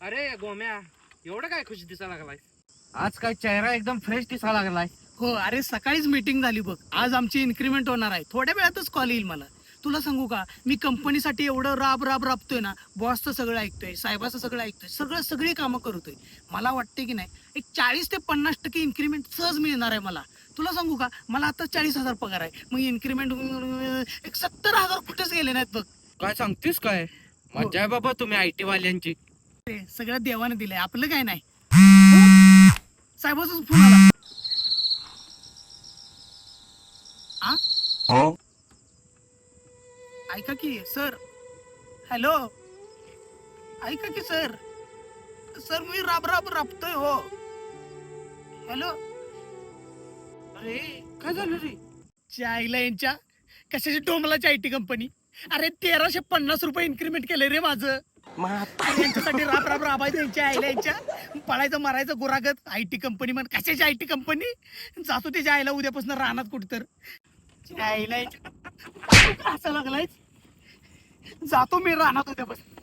अरे गोम्या, एवढं काय खुश दिसायला लागलाय? आज काय चेहरा एकदम फ्रेश दिसायला लागलाय. हो अरे सकाळीच मीटिंग झाली बघ. आज आमची इन्क्रीमेंट होणार आहे. थोड्या वेळातच कॉल येईल मला. तुला सांगू का, मी कंपनीसाठी एवढं राबतोय ना. बॉसचं सगळं ऐकतोय, साहेबाचं सगळं ऐकतोय, सगळी कामं करतोय. मला वाटते की नाही, एक 40 ते 50% इन्क्रीमेंट सहज मिळणार आहे मला. तुला सांगू का, मला आता 40,000 पगार आहे. मग इन्क्रीमेंट एक 70,000 कुठेच गेले नाहीत बघ. काय सांगतेस काय? मजा आहे बाबा तुम्ही IT वाल्यांची. ते सगळं देवाने दिलंय, आपलं काय नाही. साहेबाचाच फोन आला. ऐका की सर. हॅलो, ऐका की सर. सर मी राबतोय हो. हॅलो. अरे काय झालं रे? आईला यांच्या कशाची डोंबलाची IT कंपनी. अरे 1,350 रुपये इन्क्रीमेंट केले रे माझं. अरे यांच्यासाठी राबायचं यांच्या आईला यांच्या. पळायचं मारायचं गुरागत. IT कंपनी म्हण, कशाची IT कंपनी. जातो त्याच्या आईला उद्यापासून राहणार कुठं तर आईला असं लागलाय. जातो मी राहणार उद्यापासून.